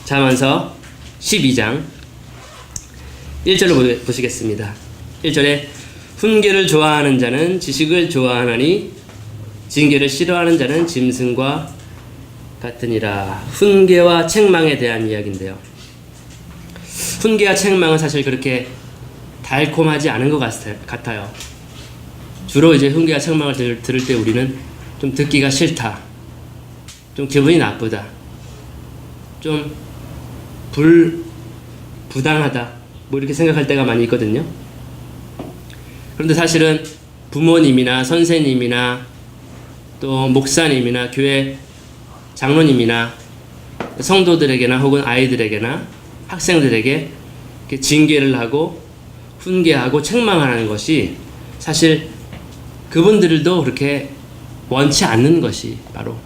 잠언서 12장 1절을 보시겠습니다. 1절에 훈계를 좋아하는 자는 지식을 좋아하나니 징계를 싫어하는 자는 짐승과 같으니라. 훈계와 책망에 대한 이야기인데요. 훈계와 책망은 사실 그렇게 달콤하지 않은 것 같아요. 주로 이제 훈계와 책망을 들을 때 우리는 좀 듣기가 싫다, 좀 기분이 나쁘다, 좀 부당하다, 뭐 이렇게 생각할 때가 많이 있거든요. 그런데 사실은 부모님이나 선생님이나 또 목사님이나 교회 장로님이나 성도들에게나 혹은 아이들에게나 학생들에게 이렇게 징계를 하고 훈계하고 책망하는 것이 사실 그분들도 그렇게 원치 않는 것이 바로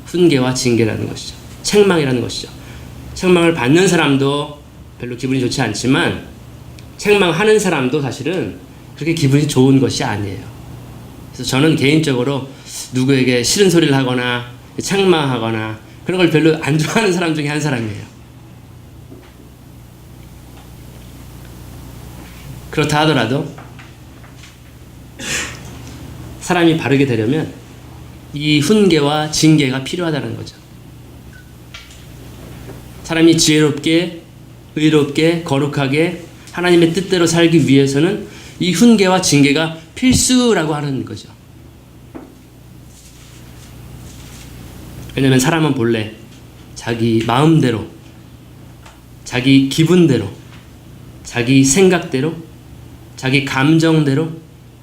훈계와 징계라는 것이죠. 책망이라는 것이죠. 책망을 받는 사람도 별로 기분이 좋지 않지만 책망하는 사람도 사실은 그렇게 기분이 좋은 것이 아니에요. 그래서 저는 개인적으로 누구에게 싫은 소리를 하거나 책망하거나 그런 걸 별로 안 좋아하는 사람 중에 한 사람이에요. 그렇다 하더라도 사람이 바르게 되려면 이 훈계와 징계가 필요하다는 거죠. 사람이 지혜롭게, 의롭게, 거룩하게 하나님의 뜻대로 살기 위해서는 이 훈계와 징계가 필수라고 하는 거죠. 왜냐하면 사람은 본래 자기 마음대로, 자기 기분대로, 자기 생각대로, 자기 감정대로,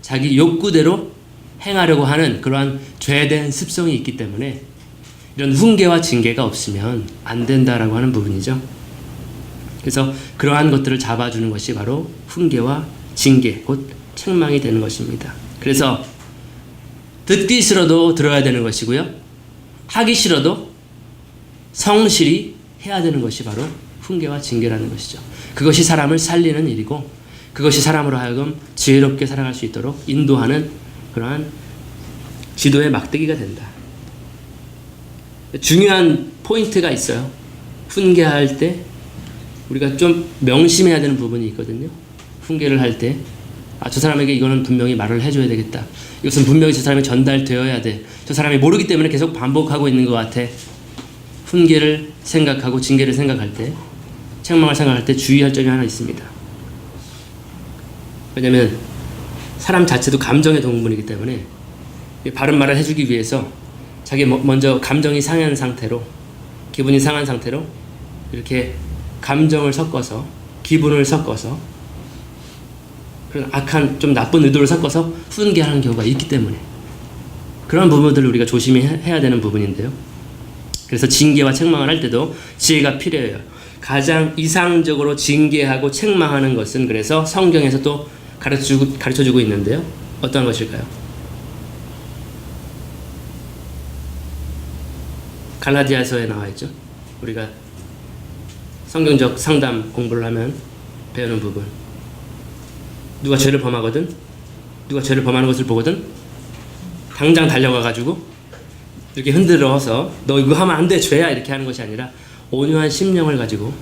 자기 욕구대로 행하려고 하는 그러한 죄된 습성이 있기 때문에 이런 훈계와 징계가 없으면 안 된다라고 하는 부분이죠. 그래서 그러한 것들을 잡아주는 것이 바로 훈계와 징계, 곧 책망이 되는 것입니다. 그래서 듣기 싫어도 들어야 되는 것이고요, 하기 싫어도 성실히 해야 되는 것이 바로 훈계와 징계라는 것이죠. 그것이 사람을 살리는 일이고 그것이 사람으로 하여금 지혜롭게 살아갈 수 있도록 인도하는 그러한 지도의 막대기가 된다. 중요한 포인트가 있어요. 훈계할 때 우리가 좀 명심해야 되는 부분이 있거든요. 훈계를 할 때 저 사람에게 이거는 분명히 말을 해줘야 되겠다. 이것은 분명히 저 사람이 전달되어야 돼. 저 사람이 모르기 때문에 계속 반복하고 있는 것 같아. 훈계를 생각하고 징계를 생각할 때, 책망을 생각할 때 주의할 점이 하나 있습니다. 왜냐하면 사람 자체도 감정의 동물이기 때문에 바른 말을 해주기 위해서 자기 먼저 감정이 상한 상태로, 기분이 상한 상태로 이렇게 감정을 섞어서, 기분을 섞어서 그런 악한 좀 나쁜 의도를 섞어서 훈계하는 경우가 있기 때문에 그런 부분들을 우리가 조심히 해야 되는 부분인데요. 그래서 징계와 책망을 할 때도 지혜가 필요해요. 가장 이상적으로 징계하고 책망하는 것은 그래서 성경에서 또 가르쳐주고 있는데요. 어떤 것일까요? 갈라디아서에 나와 있죠. 우리가 성경적 상담 공부를 하면 배우는 부분. 누가 죄를 범하거든, 누가 죄를 범하는 것을 보거든 당장 달려가가지고 이렇게 흔들어서 너 이거 하면 안 돼, 죄야, 이렇게 하는 것이 아니라 온유한 심령을 가지고,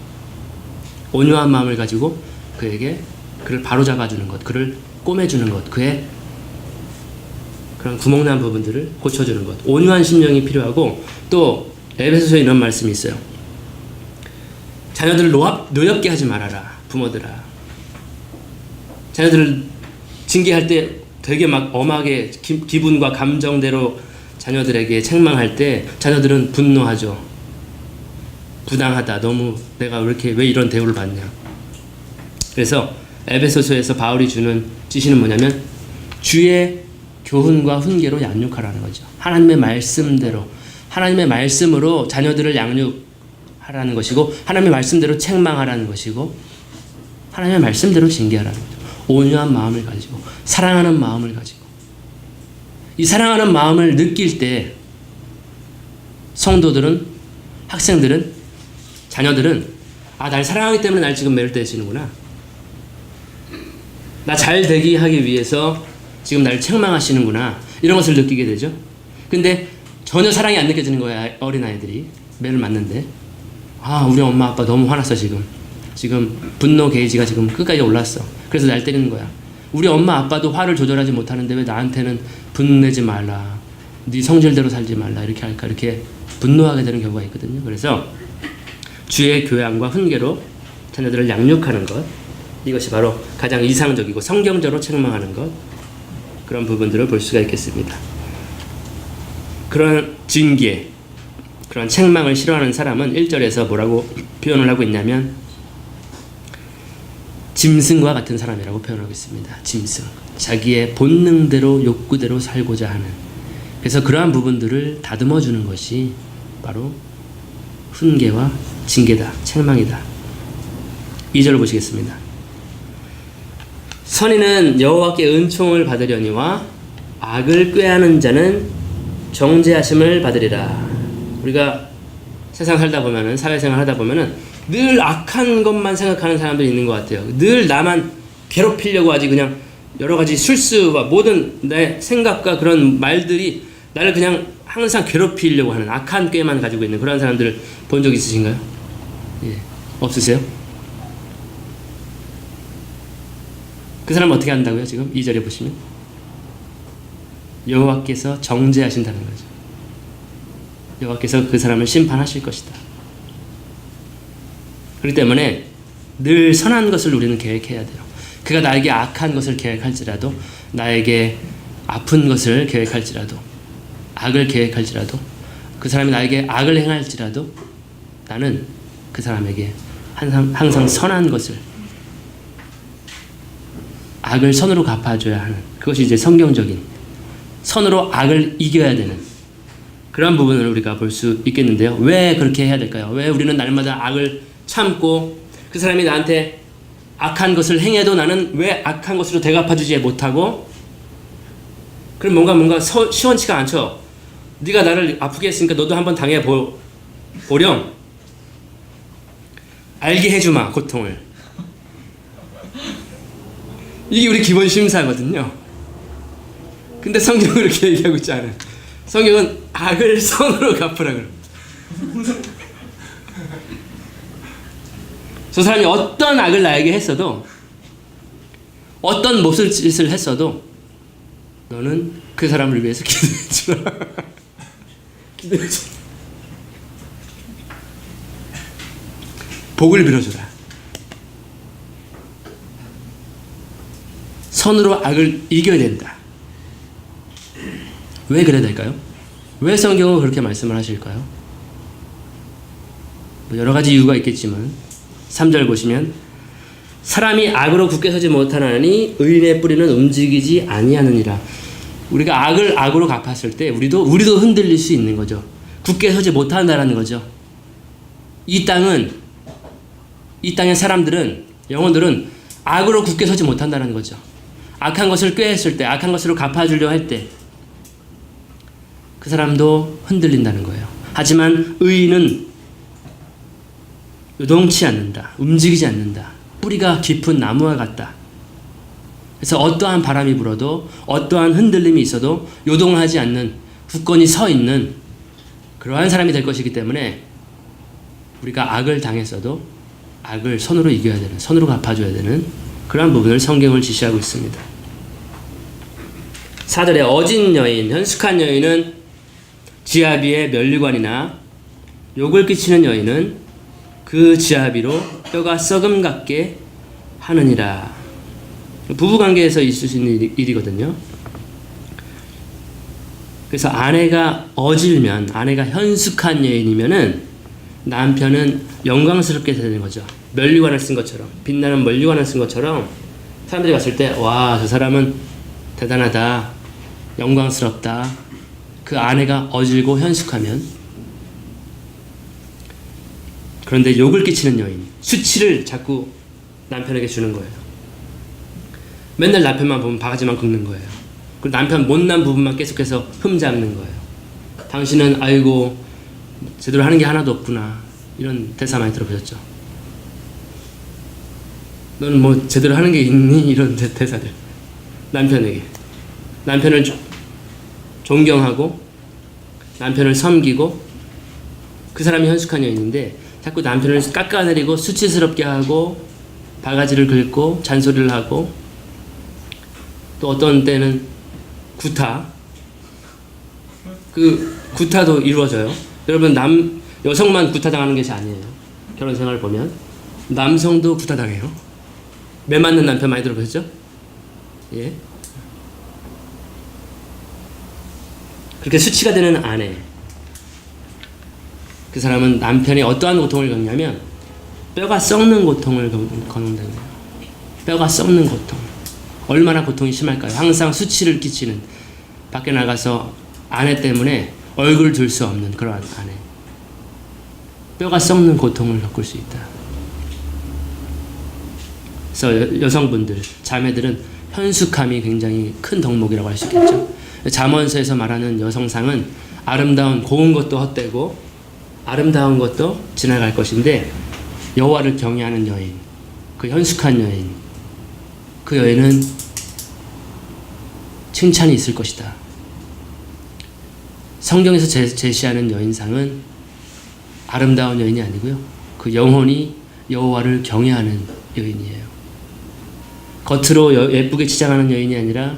온유한 마음을 가지고 그에게 그를 바로잡아주는 것, 그를 꼬매주는 것, 그의 그런 구멍난 부분들을 고쳐주는 것, 온유한 심령이 필요하고, 또 에베소서에 이런 말씀이 있어요. 자녀들을 노엽게 하지 말아라, 부모들아. 자녀들을 징계할 때 되게 막 엄하게 기분과 감정대로 자녀들에게 책망할 때 자녀들은 분노하죠. 부당하다, 너무 내가 왜 이런 대우를 받냐. 그래서 에베소서에서 바울이 주는 지시는 뭐냐면 주의 교훈과 훈계로 양육하라는 거죠. 하나님의 말씀대로, 하나님의 말씀으로 자녀들을 양육하라는 것이고, 하나님의 말씀대로 책망하라는 것이고, 하나님의 말씀대로 징계하라는 거죠. 온유한 마음을 가지고, 사랑하는 마음을 가지고. 이 사랑하는 마음을 느낄 때 성도들은, 학생들은, 자녀들은 날 사랑하기 때문에 날 지금 매일대시는구나, 나 잘 되게 하기 위해서 지금 나를 책망하시는구나, 이런 것을 느끼게 되죠. 근데 전혀 사랑이 안 느껴지는 거야. 어린아이들이 매를 맞는데 우리 엄마 아빠 너무 화났어 지금 분노 게이지가 지금 끝까지 올랐어. 그래서 날 때리는 거야. 우리 엄마 아빠도 화를 조절하지 못하는데 왜 나한테는 분내지 말라, 네 성질대로 살지 말라 이렇게 할까, 이렇게 분노하게 되는 경우가 있거든요. 그래서 주의 교양과 훈계로 자녀들을 양육하는 것, 이것이 바로 가장 이상적이고 성경적으로 책망하는 것, 그런 부분들을 볼 수가 있겠습니다. 그런 징계, 그런 책망을 싫어하는 사람은 1절에서 뭐라고 표현을 하고 있냐면 짐승과 같은 사람이라고 표현하고 있습니다. 짐승. 자기의 본능대로 욕구대로 살고자 하는. 그래서 그러한 부분들을 다듬어 주는 것이 바로 훈계와 징계다, 책망이다. 2절 보시겠습니다. 선인은 여호와께 은총을 받으려니와 악을 꾀하는 자는 정죄하심을 받으리라. 우리가 세상 살다 보면은, 사회생활 하다 보면은 늘 악한 것만 생각하는 사람들이 있는 것 같아요. 늘 나만 괴롭히려고 하지, 그냥 여러 가지 술수와 모든 내 생각과 그런 말들이 나를 그냥 항상 괴롭히려고 하는 악한 꾀만 가지고 있는 그런 사람들을 본 적 있으신가요? 예. 없으세요? 그 사람은 어떻게 한다고요? 지금 2절에 보시면 여호와께서 정죄하신다는 거죠. 여호와께서 그 사람을 심판하실 것이다. 그렇기 때문에 늘 선한 것을 우리는 계획해야 돼요. 그가 나에게 악한 것을 계획할지라도, 나에게 아픈 것을 계획할지라도, 악을 계획할지라도, 그 사람이 나에게 악을 행할지라도 나는 그 사람에게 항상 선한 것을, 악을 선으로 갚아줘야 하는, 그것이 이제 성경적인 선으로 악을 이겨야 되는 그런 부분을 우리가 볼 수 있겠는데요. 왜 그렇게 해야 될까요? 왜 우리는 날마다 악을 참고 그 사람이 나한테 악한 것을 행해도 나는 왜 악한 것으로 대갚아주지 못하고, 그럼 뭔가 시원치가 않죠. 네가 나를 아프게 했으니까 너도 한번 당해보렴. 알게 해주마, 고통을. 이게 우리 기본 심사거든요. 근데 성경은 그렇게 얘기하고 있지 않아요. 성경은 악을 선으로 갚으라 그래요. 저 사람이 어떤 악을 나에게 했어도, 어떤 못을 짓을 했어도 너는 그 사람을 위해서 기도해주라. 기도해주라. 복을 빌어주라. 선으로 악을 이겨야 된다. 왜 그래야 될까요? 왜 성경은 그렇게 말씀을 하실까요? 여러 가지 이유가 있겠지만 3절 보시면 사람이 악으로 굳게 서지 못하나니 의인의 뿌리는 움직이지 아니하느니라. 우리가 악을 악으로 갚았을 때 우리도 흔들릴 수 있는 거죠. 굳게 서지 못한다라는 거죠. 이 땅의 사람들은, 영혼들은 악으로 굳게 서지 못한다는 거죠. 악한 것을 꾀했을 때, 악한 것으로 갚아주려 할 때 그 사람도 흔들린다는 거예요. 하지만 의인은 요동치 않는다. 움직이지 않는다. 뿌리가 깊은 나무와 같다. 그래서 어떠한 바람이 불어도, 어떠한 흔들림이 있어도 요동하지 않는, 굳건히 서 있는 그러한 사람이 될 것이기 때문에 우리가 악을 당했어도 악을 선으로 이겨야 되는, 선으로 갚아줘야 되는 그러한 부분을 성경을 지시하고 있습니다. 4절에 어진 여인, 현숙한 여인은 지아비의 면류관이나 욕을 끼치는 여인은 그 지아비로 뼈가 썩음 같게 하느니라. 부부관계에서 있을 수 있는 일이거든요. 그래서 아내가 어질면, 아내가 현숙한 여인이면은 남편은 영광스럽게 되는 거죠. 면류관을 쓴 것처럼, 빛나는 면류관을 쓴 것처럼 사람들이 봤을 때, 와, 저 사람은 대단하다, 영광스럽다. 그 아내가 어질고 현숙하면. 그런데 욕을 끼치는 여인, 수치를 자꾸 남편에게 주는 거예요. 맨날 남편만 보면 바가지만 긁는 거예요. 그리고 남편 못난 부분만 계속해서 흠잡는 거예요. 당신은 아이고 제대로 하는 게 하나도 없구나, 이런 대사 많이 들어보셨죠? 너는 뭐 제대로 하는 게 있니? 이런 대사들. 남편에게. 남편을 존경하고 남편을 섬기고, 그 사람이 현숙한 여인인데 자꾸 남편을 깎아내리고 수치스럽게 하고 바가지를 긁고 잔소리를 하고 또 어떤 때는 그 구타도 이루어져요. 여러분 여성만 구타당하는 것이 아니에요. 결혼 생활을 보면 남성도 구타당해요. 매 맞는 남편 많이 들어보셨죠? 예. 그렇게 수치가 되는 아내. 그 사람은 남편이 어떠한 고통을 겪냐면 뼈가 썩는 고통을 겪는다는 거예요. 뼈가 썩는 고통. 얼마나 고통이 심할까요? 항상 수치를 끼치는, 밖에 나가서 아내 때문에 얼굴 들 수 없는 그러한 아내. 뼈가 썩는 고통을 겪을 수 있다. 그래서 여성분들, 자매들은 현숙함이 굉장히 큰 덕목이라고 할 수 있겠죠. 잠언서에서 말하는 여성상은 아름다운 고운 것도 헛되고 아름다운 것도 지나갈 것인데 여호와를 경외하는 여인, 그 현숙한 여인, 그 여인은 칭찬이 있을 것이다. 성경에서 제시하는 여인상은 아름다운 여인이 아니고요, 그 영혼이 여호와를 경외하는 여인이에요. 겉으로 예쁘게 치장하는 여인이 아니라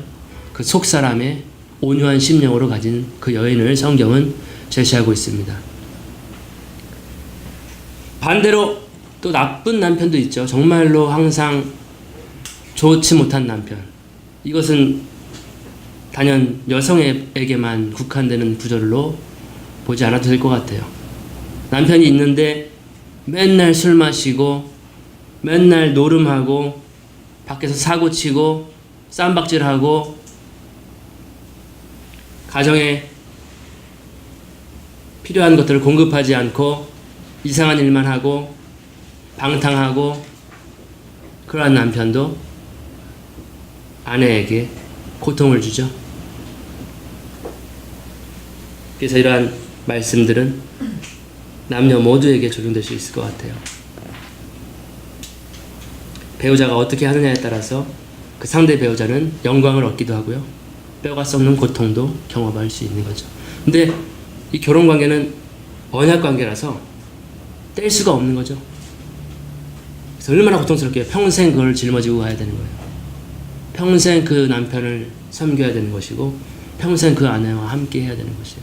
그 속사람의 온유한 심령으로 가진 그 여인을 성경은 제시하고 있습니다. 반대로 또 나쁜 남편도 있죠. 정말로 항상 좋지 못한 남편. 이것은 단연 여성에게만 국한되는 구절로 보지 않아도 될 것 같아요. 남편이 있는데 맨날 술 마시고 맨날 노름하고 밖에서 사고치고 쌈박질하고 가정에 필요한 것들을 공급하지 않고 이상한 일만 하고 방탕하고, 그러한 남편도 아내에게 고통을 주죠. 그래서 이러한 말씀들은 남녀 모두에게 적용될 수 있을 것 같아요. 배우자가 어떻게 하느냐에 따라서 그 상대 배우자는 영광을 얻기도 하고요, 뼈가 썩는 고통도 경험할 수 있는 거죠. 근데 이 결혼 관계는 언약 관계라서 뗄 수가 없는 거죠. 그래서 얼마나 고통스럽게 평생 그걸 짊어지고 가야 되는 거예요. 평생 그 남편을 섬겨야 되는 것이고 평생 그 아내와 함께 해야 되는 것이에요.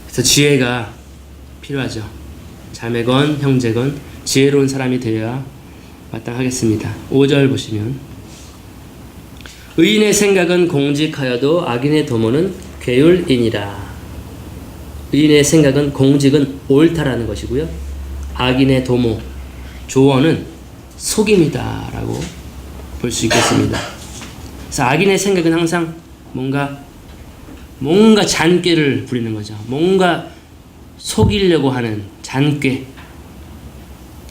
그래서 지혜가 필요하죠. 자매건 형제건 지혜로운 사람이 되어야 마땅하겠습니다. 5절 보시면, 의인의 생각은 공직하여도 악인의 도모는 괴율이니라. 의인의 생각은, 공직은 옳다라는 것이고요, 악인의 도모, 조언은 속임이다 라고 볼 수 있겠습니다. 그래서 악인의 생각은 항상 뭔가 잔꾀를 부리는 거죠. 뭔가 속이려고 하는 잔꾀.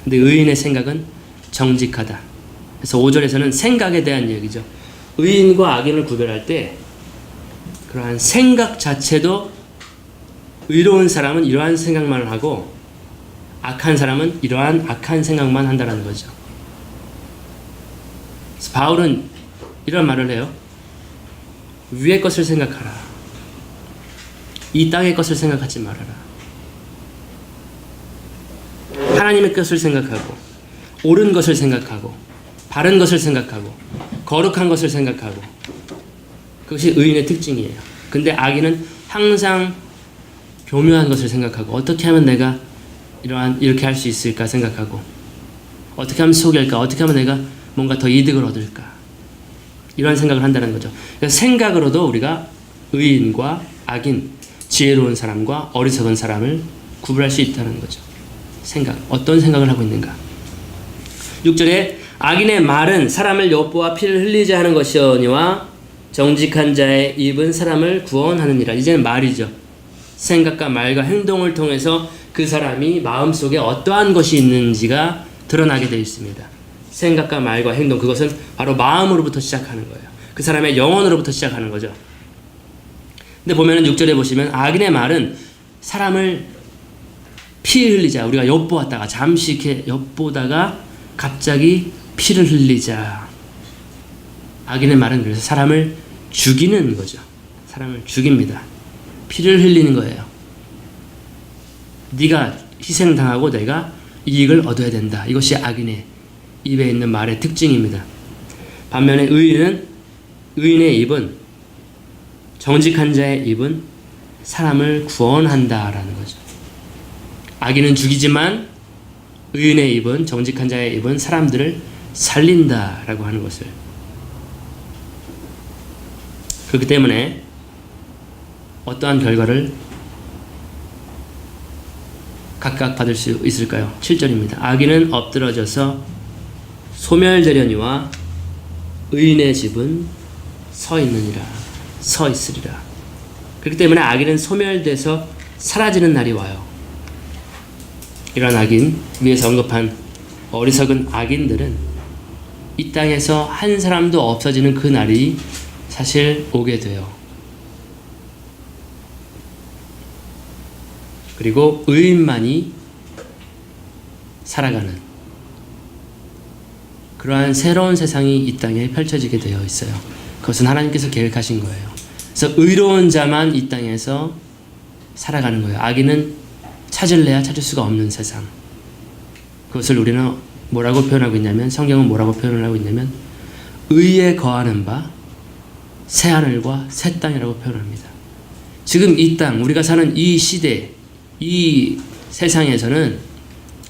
근데 의인의 생각은 정직하다. 그래서 5절에서는 생각에 대한 얘기죠. 의인과 악인을 구별할 때 그러한 생각 자체도, 의로운 사람은 이러한 생각만 하고 악한 사람은 이러한 악한 생각만 한다는 거죠. 그래서 바울은 이런 말을 해요. 위의 것을 생각하라. 이 땅의 것을 생각하지 말아라. 하나님의 것을 생각하고 옳은 것을 생각하고 바른 것을 생각하고 거룩한 것을 생각하고, 그것이 의인의 특징이에요. 근데 악인은 항상 교묘한 것을 생각하고 어떻게 하면 내가 이렇게 할 수 있을까 생각하고, 어떻게 하면 속일까, 어떻게 하면 내가 뭔가 더 이득을 얻을까, 이런 생각을 한다는 거죠. 그래서 생각으로도 우리가 의인과 악인, 지혜로운 사람과 어리석은 사람을 구분할 수 있다는 거죠. 생각, 어떤 생각을 하고 있는가. 6절에 악인의 말은 사람을 엿보아 피를 흘리게 하는 것이오니와 정직한 자의 입은 사람을 구원하느니라. 이제는 말이죠. 생각과 말과 행동을 통해서 그 사람이 마음속에 어떠한 것이 있는지가 드러나게 되어 있습니다. 생각과 말과 행동, 그것은 바로 마음으로부터 시작하는 거예요. 그 사람의 영혼으로부터 시작하는 거죠. 근데 보면은 6절에 보시면 악인의 말은 사람을 피 흘리자, 우리가 엿보았다가 잠시 이렇게 엿보다가 갑자기 피를 흘리자. 악인의 말은 그래서 사람을 죽이는 거죠. 사람을 죽입니다. 피를 흘리는 거예요. 네가 희생당하고 내가 이익을 얻어야 된다. 이것이 악인의 입에 있는 말의 특징입니다. 반면에 의인의 입은, 정직한 자의 입은 사람을 구원한다라는 거죠. 악인은 죽이지만 의인의 입은, 정직한 자의 입은 사람들을 살린다라고 하는 것을. 그렇기 때문에 어떠한 결과를 각각 받을 수 있을까요? 7절입니다. 악인은 엎드러져서 소멸되려니와 의인의 집은 서 있으리라. 그렇기 때문에 악인은 소멸돼서 사라지는 날이 와요. 이런 악인, 위에서 언급한 어리석은 악인들은 이 땅에서 한 사람도 없어지는 그 날이 사실 오게 돼요. 그리고 의인만이 살아가는 그러한 새로운 세상이 이 땅에 펼쳐지게 되어 있어요. 그것은 하나님께서 계획하신 거예요. 그래서 의로운 자만 이 땅에서 살아가는 거예요. 악인은 찾을래야 찾을 수가 없는 세상. 그것을 우리는 뭐라고 표현하고 있냐면, 성경은 뭐라고 표현을 하고 있냐면 의에 거하는 바 새하늘과 새 땅이라고 표현합니다. 지금 이 땅, 우리가 사는 이 시대, 이 세상에서는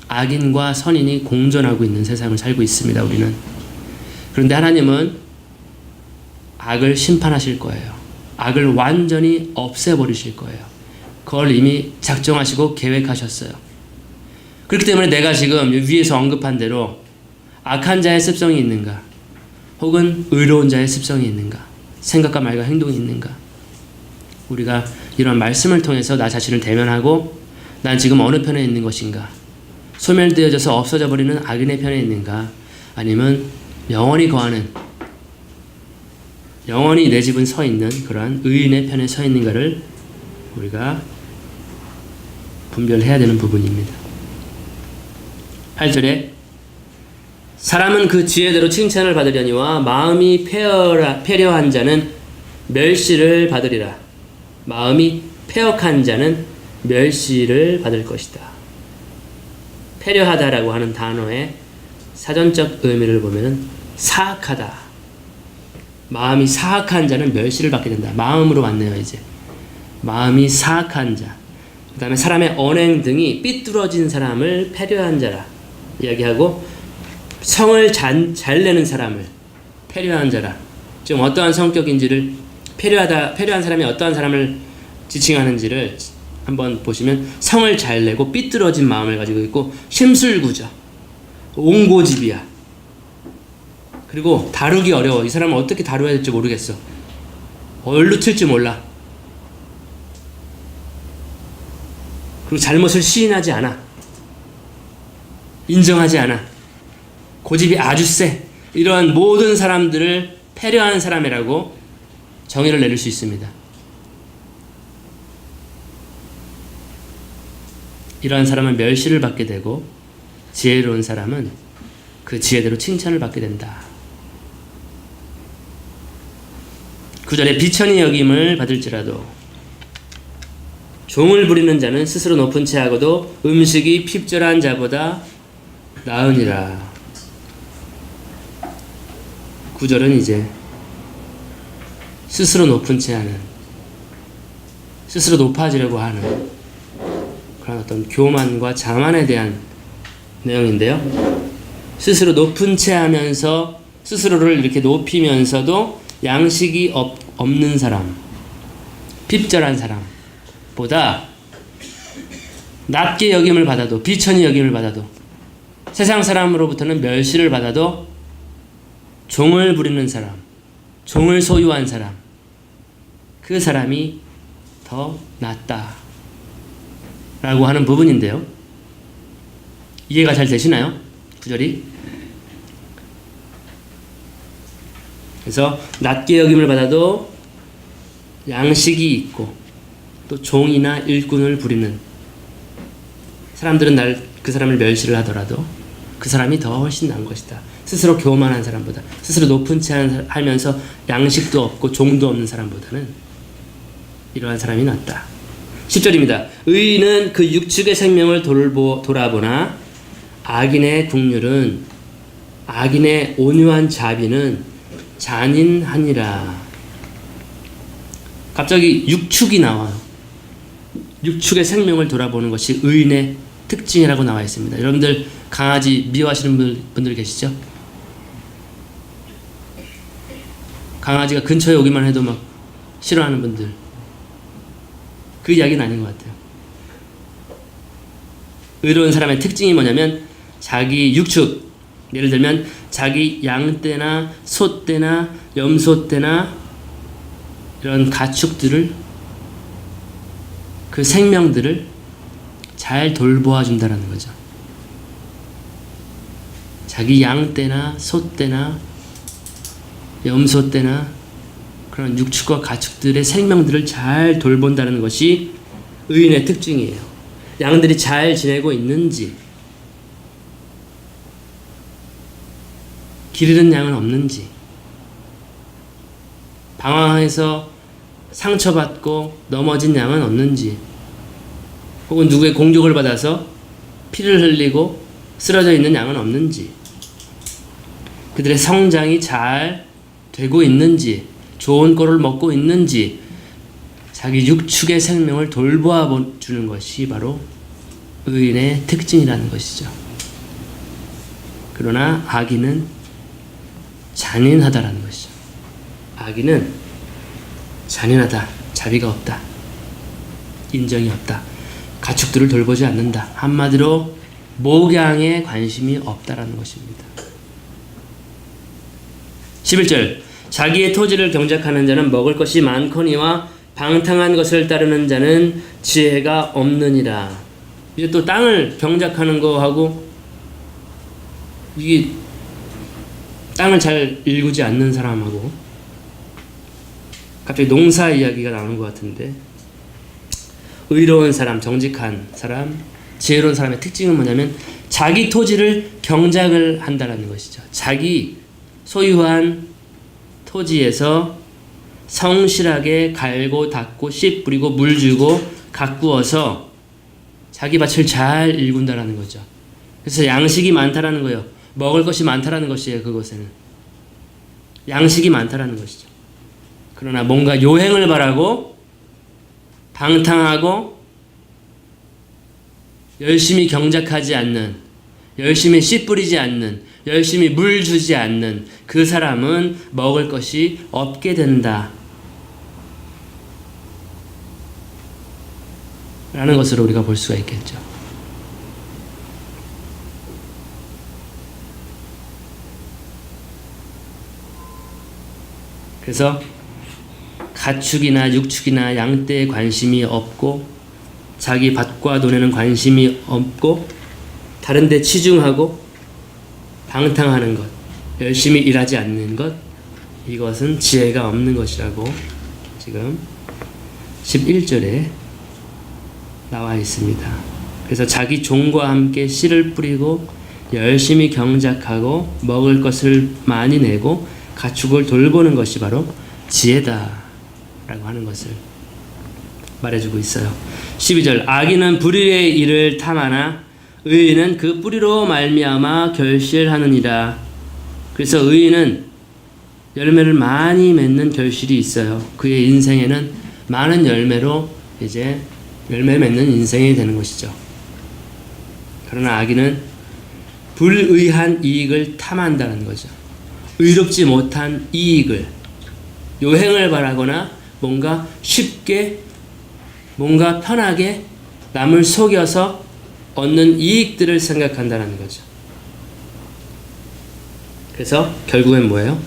악인과 선인이 공존하고 있는 세상을 살고 있습니다. 우리는. 그런데 하나님은 악을 심판하실 거예요. 악을 완전히 없애버리실 거예요. 그걸 이미 작정하시고 계획하셨어요. 그렇기 때문에 내가 지금 위에서 언급한 대로 악한 자의 습성이 있는가, 혹은 의로운 자의 습성이 있는가, 생각과 말과 행동이 있는가, 우리가 이런 말씀을 통해서 나 자신을 대면하고 난 지금 어느 편에 있는 것인가, 소멸되어져서 없어져 버리는 악인의 편에 있는가, 아니면 영원히 거하는, 영원히 내 집은 서 있는 그러한 의인의 편에 서 있는가를 우리가 분별해야 되는 부분입니다. 8절에 사람은 그 지혜대로 칭찬을 받으려니와 마음이 패려한 자는 멸시를 받으리라. 마음이 패역한 자는 멸시를 받을 것이다. 패려하다라고 하는 단어의 사전적 의미를 보면 사악하다. 마음이 사악한 자는 멸시를 받게 된다. 마음으로 왔네요. 이제 마음이 사악한 자, 그 다음에 사람의 언행 등이 삐뚤어진 사람을 패려한 자라 이야기하고, 성을 잘 내는 사람을 패려한 자라. 지금 어떠한 성격인지를, 패려한 사람이 어떠한 사람을 지칭하는지를 한번 보시면, 성을 잘 내고 삐뚤어진 마음을 가지고 있고, 심술구자, 옹고집이야. 그리고 다루기 어려워. 이 사람은 어떻게 다루어야 될지 모르겠어. 얼로 튈지 몰라. 그리고 잘못을 시인하지 않아. 인정하지 않아. 고집이 아주 세. 이러한 모든 사람들을 패려한 사람이라고 정의를 내릴 수 있습니다. 이러한 사람은 멸시를 받게 되고, 지혜로운 사람은 그 지혜대로 칭찬을 받게 된다. 9절에 비천히 여김을 받을지라도 종을 부리는 자는 스스로 높은 채하고도 음식이 핍절한 자보다 나으니라. 9절은 이제 스스로 높은 채하는, 스스로 높아지려고 하는 그런 어떤 교만과 자만에 대한 내용인데요. 스스로 높은 채하면서 스스로를 이렇게 높이면서도 양식이 없는 사람, 핍절한 사람보다 낮게 여김을 받아도, 비천히 여김을 받아도, 세상 사람으로부터는 멸시를 받아도 종을 부리는 사람, 종을 소유한 사람, 그 사람이 더 낫다 라고 하는 부분인데요. 이해가 잘 되시나요? 구절이. 그래서 낮게 여김을 받아도 양식이 있고 또 종이나 일꾼을 부리는 사람들은 그 사람을 멸시를 하더라도 그 사람이 더 훨씬 나은 것이다. 스스로 교만한 사람보다, 스스로 높은 채 하면서 양식도 없고 종도 없는 사람보다는 이러한 사람이 낫다. 10절입니다. 의인은 그 육축의 생명을 돌아보나 악인의 국률은 악인의 온유한 자비는 잔인하니라. 갑자기 육축이 나와요. 육축의 생명을 돌아보는 것이 의인의 특징이라고 나와 있습니다. 여러분들 강아지 미워하시는 분들 계시죠? 강아지가 근처에 오기만 해도 막 싫어하는 분들. 그 이야기는 아닌 것 같아요. 의로운 사람의 특징이 뭐냐면 자기 육축, 예를 들면 자기 양떼나 소떼나 염소떼나 이런 가축들을, 그 생명들을 잘 돌보아 준다는 거죠. 자기 양떼나 소떼나 염소떼나 그런 육축과 가축들의 생명들을 잘 돌본다는 것이 의인의 특징이에요. 양들이 잘 지내고 있는지, 길 잃은 양은 없는지, 방황해서 상처받고 넘어진 양은 없는지, 혹은 누구의 공격을 받아서 피를 흘리고 쓰러져 있는 양은 없는지, 그들의 성장이 잘 되고 있는지, 좋은 꼴을 먹고 있는지, 자기 육축의 생명을 돌보아 주는 것이 바로 의인의 특징이라는 것이죠. 그러나 악인은 잔인하다라는 것이죠. 악인은 잔인하다, 자비가 없다, 인정이 없다, 가축들을 돌보지 않는다. 한마디로 목양에 관심이 없다라는 것입니다. 11절, 자기의 토지를 경작하는 자는 먹을 것이 많거니와 방탕한 것을 따르는 자는 지혜가 없느니라. 이제 또 땅을 경작하는 거하고, 이게 땅을 잘 일구지 않는 사람하고 갑자기 농사 이야기가 나오는 것 같은데, 의로운 사람, 정직한 사람, 지혜로운 사람의 특징은 뭐냐면 자기 토지를 경작을 한다는 것이죠. 자기 소유한 토지에서 성실하게 갈고 닦고 씨 뿌리고 물 주고 가꾸어서 자기 밭을 잘 일군다라는 거죠. 그래서 양식이 많다라는 거예요. 먹을 것이 많다라는 것이에요. 그곳에는 양식이 많다라는 것이죠. 그러나 뭔가 요행을 바라고 방탕하고 열심히 경작하지 않는, 열심히 씨 뿌리지 않는, 열심히 물 주지 않는 그 사람은 먹을 것이 없게 된다 라는 것으로 우리가 볼 수가 있겠죠. 그래서 가축이나 육축이나 양떼에 관심이 없고 자기 밭과 논에는 관심이 없고 다른 데 치중하고 방탕하는 것, 열심히 일하지 않는 것, 이것은 지혜가 없는 것이라고 지금 11절에 나와 있습니다. 그래서 자기 종과 함께 씨를 뿌리고 열심히 경작하고 먹을 것을 많이 내고 가축을 돌보는 것이 바로 지혜다 라고 하는 것을 말해주고 있어요. 12절, 악인은 불의의 일을 탐하나 의인은 그 뿌리로 말미암아 결실하느니라. 그래서 의인은 열매를 많이 맺는 결실이 있어요. 그의 인생에는 많은 열매로 이제 열매 맺는 인생이 되는 것이죠. 그러나 악인은 불의한 이익을 탐한다는 거죠. 의롭지 못한 이익을, 요행을 바라거나 뭔가 쉽게, 뭔가 편하게 남을 속여서 얻는 이익들을 생각한다는 거죠. 그래서 결국엔 뭐예요?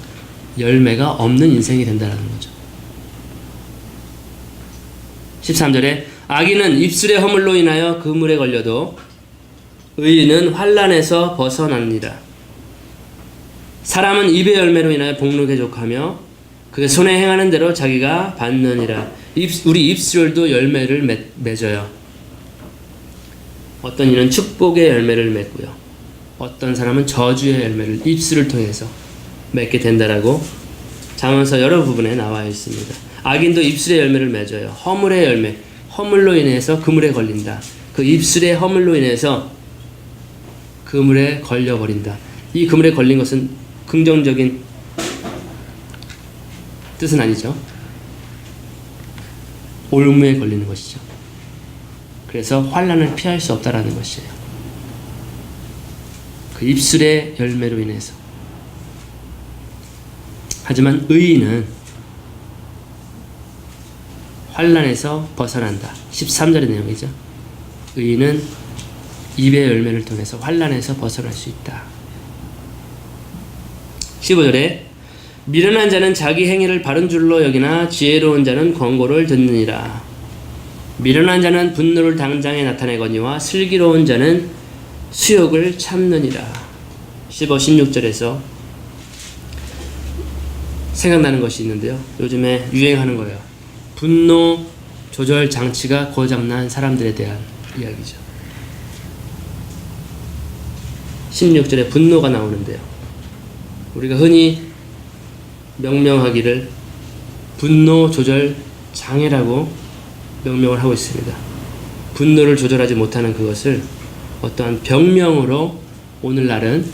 열매가 없는 인생이 된다는 거죠. 13절에 악인은 입술의 허물로 인하여 그물에 걸려도 의인은 환난에서 벗어납니다. 사람은 입의 열매로 인하여 복록에 족하며 그 손에 행하는 대로 자기가 받느니라. 우리 입술도 열매를 맺어요. 어떤 이는 축복의 열매를 맺고요, 어떤 사람은 저주의 열매를 입술을 통해서 맺게 된다라고 잠언서 여러 부분에 나와 있습니다. 악인도 입술의 열매를 맺어요. 허물의 열매, 허물로 인해서 그물에 걸린다. 그 입술의 허물로 인해서 그물에 걸려버린다. 이 그물에 걸린 것은 긍정적인 뜻은 아니죠. 올무에 걸리는 것이죠. 그래서 환난을 피할 수 없다라는 것이에요. 그 입술의 열매로 인해서. 하지만 의인은 환난에서 벗어난다. 13절의 내용이죠. 의인은 입의 열매를 통해서 환난에서 벗어날 수 있다. 15절에 미련한 자는 자기 행위를 바른 줄로 여기나 지혜로운 자는 권고를 듣느니라. 미련한 자는 분노를 당장에 나타내거니와 슬기로운 자는 수욕을 참느니라. 15, 16절에서 생각나는 것이 있는데요. 요즘에 유행하는 거예요. 분노 조절 장치가 고장난 사람들에 대한 이야기죠. 16절에 분노가 나오는데요. 우리가 흔히 명명하기를 분노 조절 장애라고 명명을 하고 있습니다. 분노를 조절하지 못하는 그것을 어떠한 병명으로 오늘날은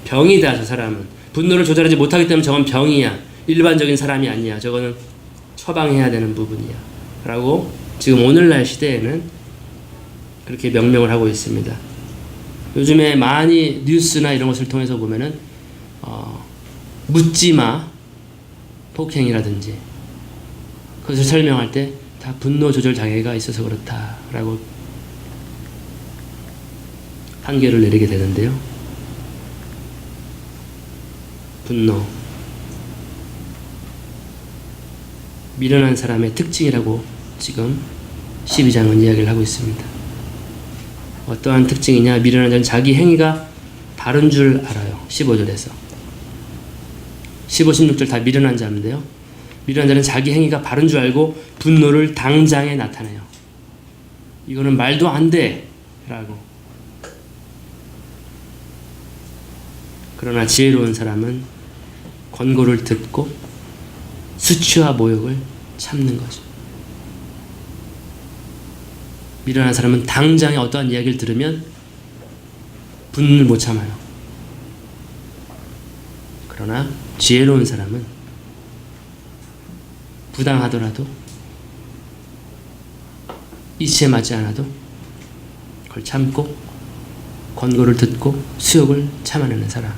병이다. 저 사람은 분노를 조절하지 못하기 때문에 저건 병이야. 일반적인 사람이 아니야. 저거는 처방해야 되는 부분이야. 라고 지금 오늘날 시대에는 그렇게 명명을 하고 있습니다. 요즘에 많이 뉴스나 이런 것을 통해서 보면은 묻지마 폭행이라든지 그것을 설명할 때 다 분노 조절 장애가 있어서 그렇다라고 판결을 내리게 되는데요. 분노, 미련한 사람의 특징이라고 지금 12장은 이야기를 하고 있습니다. 어떠한 특징이냐? 미련한 자는 자기 행위가 바른 줄 알아요. 15절에서 15, 16절 다 미련한 자인데요. 미련한 자는 자기 행위가 바른 줄 알고 분노를 당장에 나타내요. 이거는 말도 안 돼 라고. 그러나 지혜로운 사람은 권고를 듣고 수치와 모욕을 참는 거죠. 미련한 사람은 당장에 어떠한 이야기를 들으면 분노를 못 참아요. 그러나 지혜로운 사람은 부당하더라도 이치에 맞지 않아도 그걸 참고 권고를 듣고 수욕을 참아내는 사람,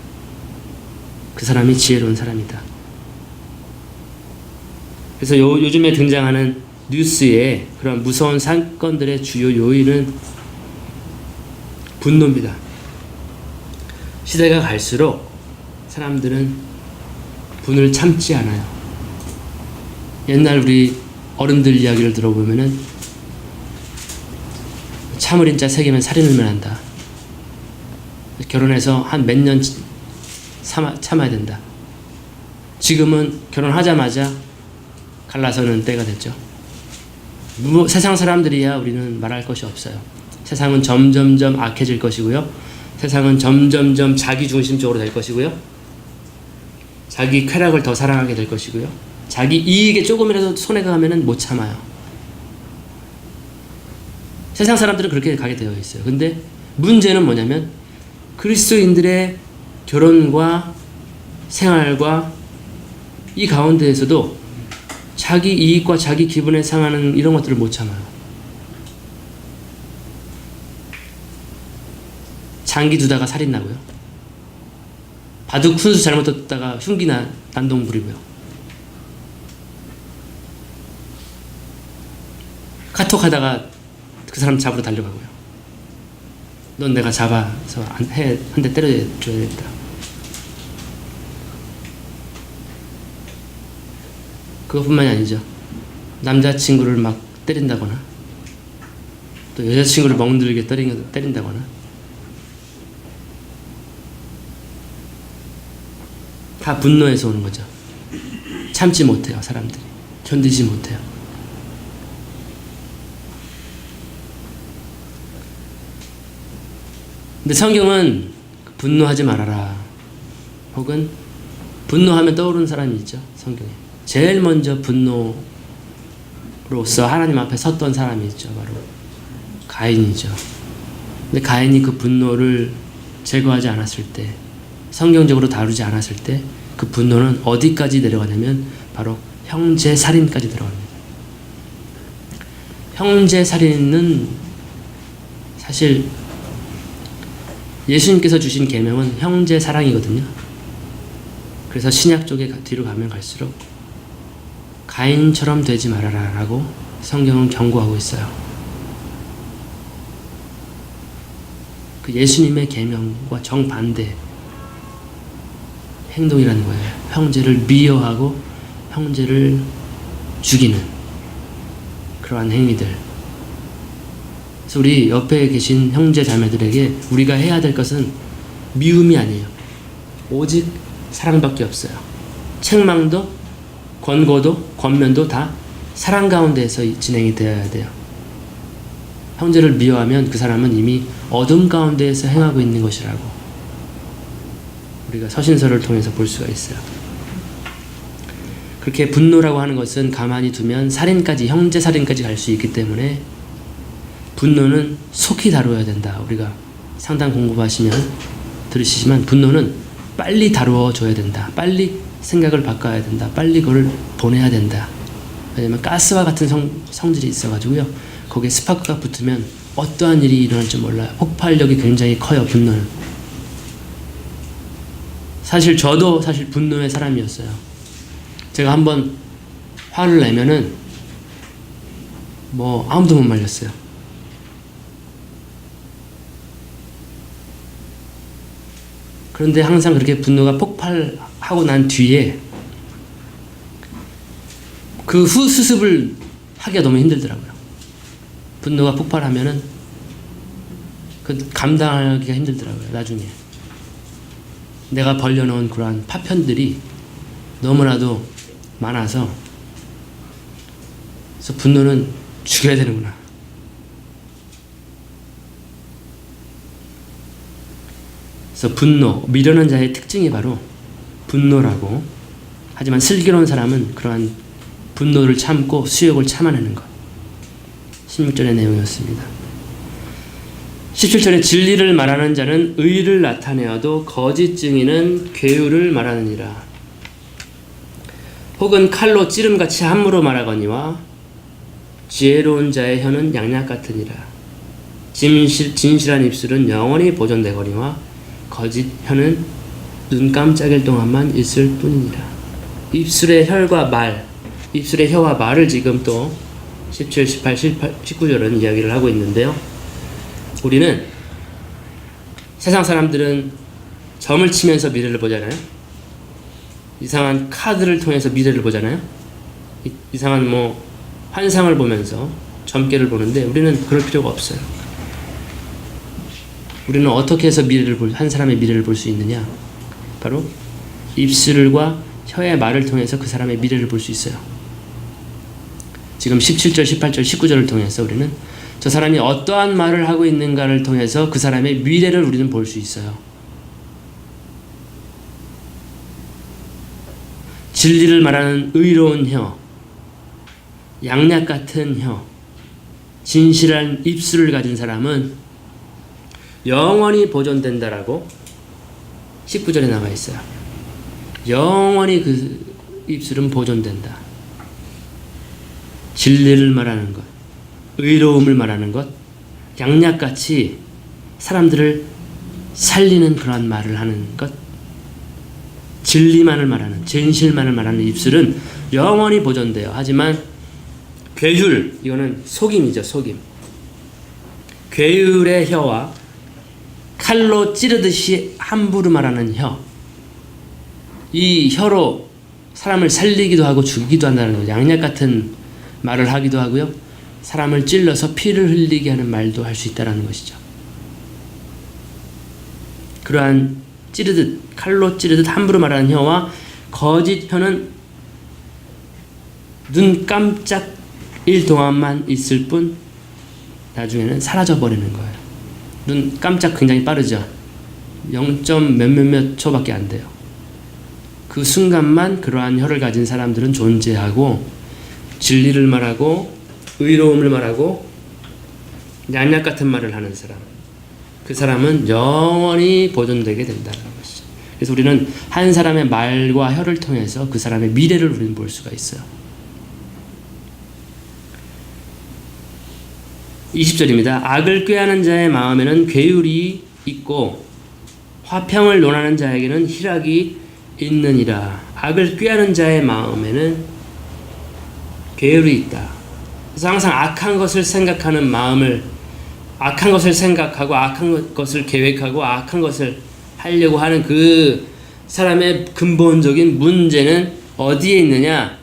그 사람이 지혜로운 사람이다. 그래서 요즘에 등장하는 뉴스의 그런 무서운 사건들의 주요 요인은 분노입니다. 시대가 갈수록 사람들은 분을 참지 않아요. 옛날 우리 어른들 이야기를 들어보면은 참을인 자 새기면 살인을 면한다. 결혼해서 한 몇 년 참아야 된다. 지금은 결혼하자마자 갈라서는 때가 됐죠. 세상 사람들이야 우리는 말할 것이 없어요. 세상은 점점점 악해질 것이고요. 세상은 점점점 자기 중심적으로 될 것이고요. 자기 쾌락을 더 사랑하게 될 것이고요. 자기 이익에 조금이라도 손해가 가면은 못 참아요. 세상 사람들은 그렇게 가게 되어 있어요. 근데 문제는 뭐냐면 그리스도인들의 결혼과 생활과 이 가운데에서도 자기 이익과 자기 기분에 상하는 이런 것들을 못 참아요. 장기 두다가 살인 나고요. 바둑 훈수 잘못 뒀다가 흉기나 난동 부리고요. 카톡 하다가 그 사람 잡으러 달려가고요. 넌 내가 잡아서 한 대 때려줘야겠다. 그것뿐만이 아니죠. 남자친구를 막 때린다거나 또 여자친구를 멍들게 때린다거나 다 분노에서 오는 거죠. 참지 못해요. 사람들이 견디지 못해요. 근데 성경은 분노하지 말아라 혹은 분노하면 떠오르는 사람이 있죠. 성경에 제일 먼저 분노를 로서 하나님 앞에 섰던 사람이 있죠. 바로 가인이죠. 근데 가인이 그 분노를 제거하지 않았을 때, 성경적으로 다루지 않았을 때 그 분노는 어디까지 내려가냐면 바로 형제 살인까지 들어갑니다. 형제 살인은 사실 예수님께서 주신 계명은 형제 사랑이거든요. 그래서 신약 쪽에 뒤로 가면 갈수록 가인처럼 되지 말아라 라고 성경은 경고하고 있어요. 그 예수님의 계명과 정반대 행동이라는 거예요. 형제를 미워하고 형제를 죽이는 그러한 행위들. 그래서 우리 옆에 계신 형제 자매들에게 우리가 해야 될 것은 미움이 아니에요. 오직 사랑밖에 없어요. 책망도 권고도 권면도 다 사랑 가운데에서 진행이 되어야 돼요. 형제를 미워하면 그 사람은 이미 어둠 가운데에서 행하고 있는 것이라고 우리가 서신서를 통해서 볼 수가 있어요. 그렇게 분노라고 하는 것은 가만히 두면 살인까지, 형제 살인까지 갈 수 있기 때문에 분노는 속히 다루어야 된다. 우리가 상담 공부하시면 들으시지만 분노는 빨리 다루어줘야 된다. 빨리 생각을 바꿔야 된다. 빨리 그걸 보내야 된다. 왜냐면 가스와 같은 성질이 있어가지고요. 거기에 스파크가 붙으면 어떠한 일이 일어날 줄 몰라요. 폭발력이 굉장히 커요. 분노는. 사실 저도 분노의 사람이었어요. 제가 한번 화를 내면은 아무도 못 말렸어요. 그런데 항상 그렇게 분노가 폭발하고 난 뒤에 그 후 수습을 하기가 너무 힘들더라고요. 분노가 폭발하면은 그 감당하기가 힘들더라고요. 나중에 내가 벌려놓은 그러한 파편들이 너무나도 많아서 그래서 분노는 죽여야 되는구나. 그래서 분노, 미련한 자의 특징이 바로 분노라고. 하지만 슬기로운 사람은 그러한 분노를 참고 수욕을 참아내는 것. 16절의 내용이었습니다. 17절에 진리를 말하는 자는 의를 나타내어도 거짓 증인은 괴유를 말하느니라. 혹은 칼로 찌름같이 함부로 말하거니와 지혜로운 자의 혀는 양약 같으니라. 진실한 입술은 영원히 보존되거니와 거짓 혀는 눈 깜짝일 동안만 있을 뿐이니라. 입술의 혀와 말을 지금 또 17, 18, 19절은 이야기를 하고 있는데요. 우리는 세상 사람들은 점을 치면서 미래를 보잖아요. 이상한 카드를 통해서 미래를 보잖아요. 이상한 환상을 보면서 점괘를 보는데 우리는 그럴 필요가 없어요. 우리는 어떻게 해서 한 사람의 미래를 볼 수 있느냐? 바로 입술과 혀의 말을 통해서 그 사람의 미래를 볼 수 있어요. 지금 17절, 18절, 19절을 통해서 우리는 저 사람이 어떠한 말을 하고 있는가를 통해서 그 사람의 미래를 우리는 볼 수 있어요. 진리를 말하는 의로운 혀, 양약 같은 혀, 진실한 입술을 가진 사람은 영원히 보존된다라고 19절에 나와 있어요. 영원히 그 입술은 보존된다. 진리를 말하는 것, 의로움을 말하는 것, 양약같이 사람들을 살리는 그러한 말을 하는 것, 진리만을 말하는, 진실만을 말하는 입술은 영원히 보존돼요. 하지만 괴율, 이거는 속임이죠. 속임. 괴율의 혀와 칼로 찌르듯이 함부로 말하는 혀, 이 혀로 사람을 살리기도 하고 죽이기도 한다는 거죠. 양약 같은 말을 하기도 하고요. 사람을 찔러서 피를 흘리게 하는 말도 할 수 있다는 것이죠. 그러한 칼로 찌르듯 함부로 말하는 혀와 거짓 혀는 눈 깜짝일 동안만 있을 뿐 나중에는 사라져버리는 거예요. 눈 깜짝 굉장히 빠르죠. 0. 몇몇몇 초밖에 안 돼요. 그 순간만 그러한 혀를 가진 사람들은 존재하고 진리를 말하고 의로움을 말하고 냥약 같은 말을 하는 사람, 그 사람은 영원히 보존되게 된다는 것이죠. 그래서 우리는 한 사람의 말과 혀를 통해서 그 사람의 미래를 우리는 볼 수가 있어요. 20절입니다. 악을 꾀하는 자의 마음에는 괴율이 있고 화평을 논하는 자에게는 희락이 있느니라. 악을 꾀하는 자의 마음에는 괴율이 있다. 그래서 항상 악한 것을 생각하는 마음을, 악한 것을 생각하고 악한 것을 계획하고 악한 것을 하려고 하는 그 사람의 근본적인 문제는 어디에 있느냐?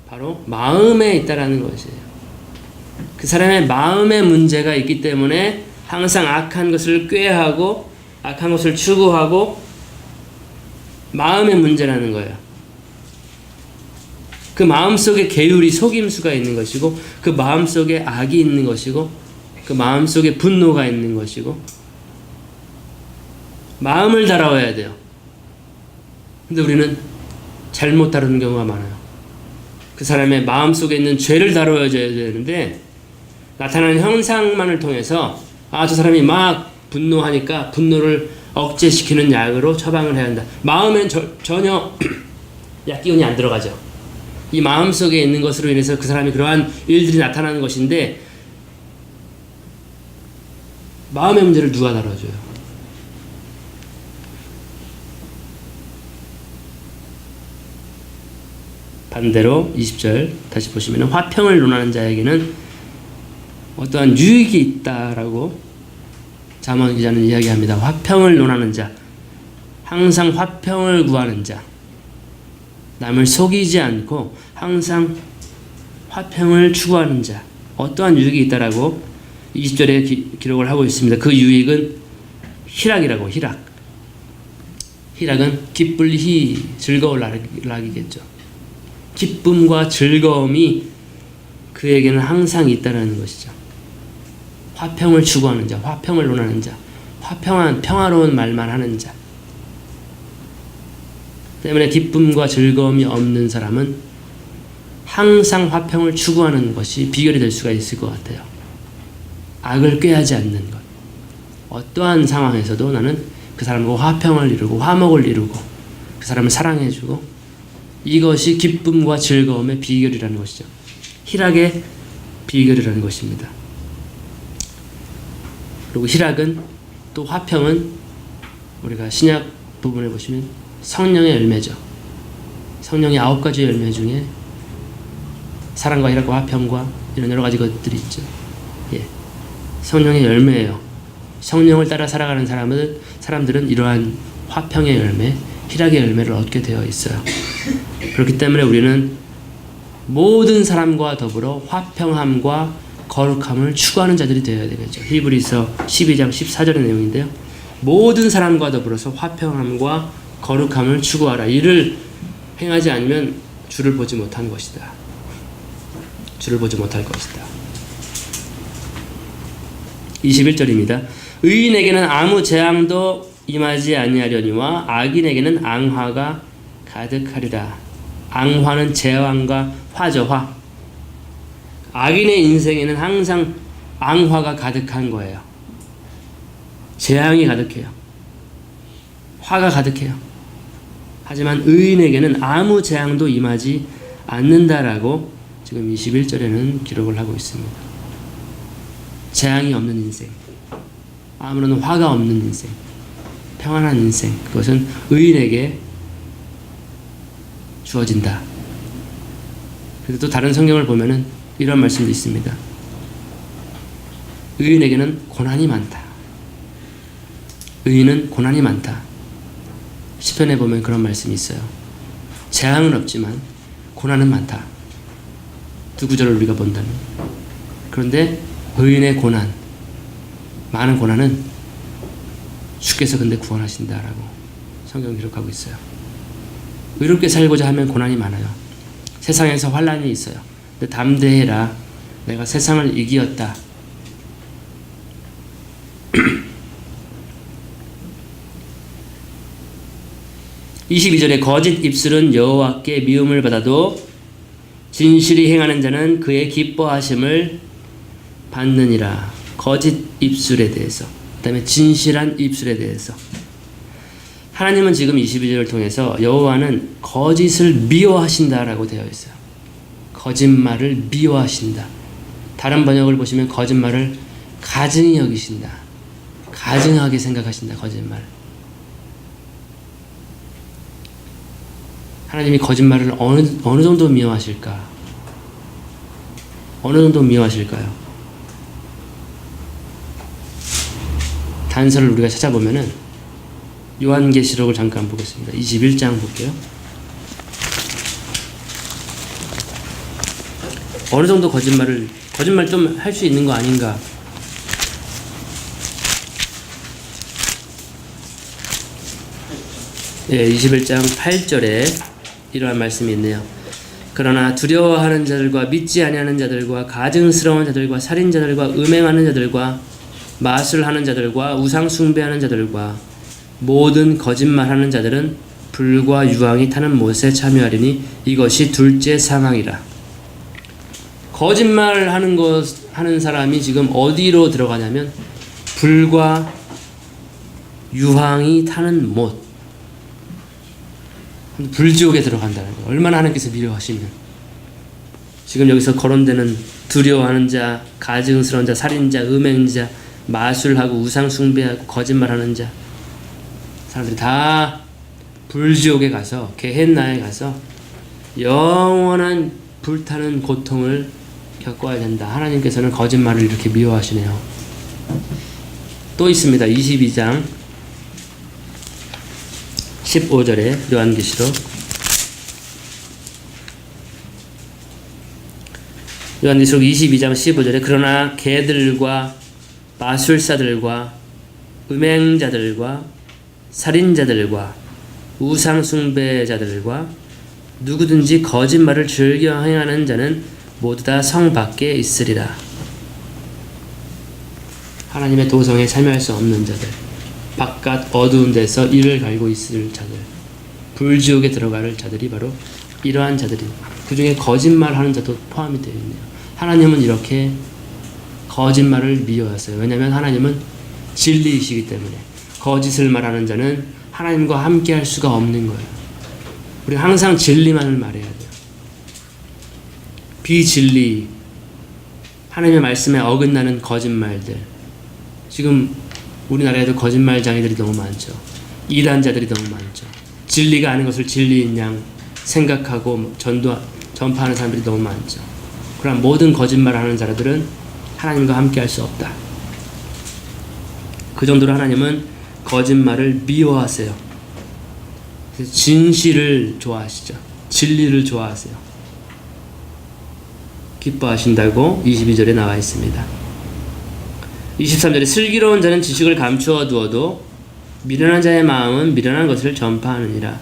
바로 마음에 있다라는 것이에요. 그 사람의 마음에 문제가 있기 때문에 항상 악한 것을 꾀하고 악한 것을 추구하고 마음의 문제라는 거예요. 그 마음속에 계율이, 속임수가 있는 것이고 그 마음속에 악이 있는 것이고 그 마음속에 분노가 있는 것이고 마음을 다뤄야 돼요. 근데 우리는 잘못 다루는 경우가 많아요. 그 사람의 마음속에 있는 죄를 다뤄야 되는데 나타나는 형상만을 통해서 저 사람이 막 분노하니까 분노를 억제시키는 약으로 처방을 해야 한다. 마음엔 전혀 약 기운이 안 들어가죠. 이 마음속에 있는 것으로 인해서 그 사람이 그러한 일들이 나타나는 것인데 마음의 문제를 누가 다뤄줘요? 반대로 20절 다시 보시면 화평을 논하는 자에게는 어떠한 유익이 있다라고 잠언 기자는 이야기합니다. 화평을 논하는 자, 항상 화평을 구하는 자, 남을 속이지 않고 항상 화평을 추구하는 자, 어떠한 유익이 있다라고 20절에 기록을 하고 있습니다. 그 유익은 희락이라고. 희락은 기쁠 희, 즐거울 락이겠죠. 기쁨과 즐거움이 그에게는 항상 있다는 것이죠. 화평을 추구하는 자, 화평을 논하는 자, 평화로운 말만 하는 자. 때문에 기쁨과 즐거움이 없는 사람은 항상 화평을 추구하는 것이 비결이 될 수가 있을 것 같아요. 악을 꾀하지 않는 것. 어떠한 상황에서도 나는 그 사람과 화평을 이루고 화목을 이루고 그 사람을 사랑해주고 이것이 기쁨과 즐거움의 비결이라는 것이죠. 희락의 비결이라는 것입니다. 그리고 희락은 또 화평은 우리가 신약 부분에 보시면 성령의 열매죠. 성령의 9가지 열매 중에 사랑과 희락과 화평과 이런 여러 가지 것들이 있죠. 성령의 열매예요. 성령을 따라 살아가는 사람들은 이러한 화평의 열매, 희락의 열매를 얻게 되어 있어요. 그렇기 때문에 우리는 모든 사람과 더불어 화평함과 거룩함을 추구하는 자들이 되어야 되겠죠. 히브리서 12장 14절의 내용인데요. 모든 사람과 더불어서 화평함과 거룩함을 추구하라. 이를 행하지 않으면 주를 보지 못한 것이다. 주를 보지 못할 것이다. 21절입니다. 의인에게는 아무 재앙도 임하지 아니하려니와 악인에게는 앙화가 가득하리라. 앙화는 재앙과 화죠. 화. 악인의 인생에는 항상 앙화가 가득한 거예요. 재앙이 가득해요. 화가 가득해요. 하지만 의인에게는 아무 재앙도 임하지 않는다라고 지금 21절에는 기록을 하고 있습니다. 재앙이 없는 인생, 아무런 화가 없는 인생, 평안한 인생, 그것은 의인에게 주어진다. 그래서 또 다른 성경을 보면은 이런 말씀도 있습니다. 의인에게는 고난이 많다. 의인은 고난이 많다. 시편에 보면 그런 말씀이 있어요. 재앙은 없지만 고난은 많다. 두 구절을 우리가 본다면. 그런데 의인의 고난, 많은 고난은 주께서 근데 구원하신다라고 성경이 기록하고 있어요. 의롭게 살고자 하면 고난이 많아요. 세상에서 환난이 있어요. 근데 담대해라. 내가 세상을 이기었다. 22절에 거짓 입술은 여호와께 미움을 받아도 진실이 행하는 자는 그의 기뻐하심을 받느니라. 거짓 입술에 대해서, 그 다음에 진실한 입술에 대해서. 하나님은 지금 22절을 통해서 여호와는 거짓을 미워하신다라고 되어 있어요. 거짓말을 미워하신다. 다른 번역을 보시면 거짓말을 가증히 여기신다. 가증하게 생각하신다. 거짓말. 하나님이 거짓말을 어느 정도 미워하실까? 어느 정도 미워하실까요? 단서를 우리가 찾아보면은 요한계시록을 잠깐 보겠습니다. 21장 볼게요. 어느 정도 거짓말 좀 할 수 있는 거 아닌가? 예, 21장 8절에 이러한 말씀이 있네요. 그러나 두려워하는 자들과 믿지 아니하는 자들과 가증스러운 자들과 살인자들과 음행하는 자들과 마술하는 자들과 우상 숭배하는 자들과 모든 거짓말하는 자들은 불과 유황이 타는 못에 참여하리니 이것이 둘째 사망이라. 하는 사람이 지금 어디로 들어가냐면 불과 유황이 타는 못, 불지옥에 들어간다는 거예요. 얼마나 하나님께서 미워하시면. 지금 여기서 거론되는 두려워하는 자, 가증스러운 자, 살인자, 음행자, 마술하고 우상 숭배하고 거짓말하는 자, 사람들이 다 불지옥에 가서, 게헨나에 가서 영원한 불타는 고통을 겪어야 된다. 하나님께서는 거짓말을 이렇게 미워하시네요. 또 있습니다. 22장 15절에 요한계시록 요한계시록 22장 15절에 그러나 개들과 마술사들과 음행자들과 살인자들과 우상숭배자들과 누구든지 거짓말을 즐겨 행하는 자는 모두 다 성 밖에 있으리라. 하나님의 도성에 참여할 수 없는 자들, 바깥 어두운 데서 이를 갈고 있을 자들, 불지옥에 들어갈 자들이 바로 이러한 자들이, 그 중에 거짓말하는 자도 포함이 되어 있네요. 하나님은 이렇게 거짓말을 미워하세요. 왜냐하면 하나님은 진리이시기 때문에. 거짓을 말하는 자는 하나님과 함께 할 수가 없는 거예요. 우리 항상 진리만을 말해야 돼요. 비진리, 하나님의 말씀에 어긋나는 거짓말들. 지금 우리나라에도 거짓말장애들이 너무 많죠. 이단자들이 너무 많죠. 진리가 아닌 것을 진리인 양 생각하고 전파하는 사람들이 너무 많죠. 그러나 모든 거짓말하는 자들은 하나님과 함께 할 수 없다. 그 정도로 하나님은 거짓말을 미워하세요. 진실을 좋아하시죠. 진리를 좋아하세요. 기뻐하신다고 22절에 나와 있습니다. 23절에 슬기로운 자는 지식을 감추어 두어도 미련한 자의 마음은 미련한 것을 전파하느니라.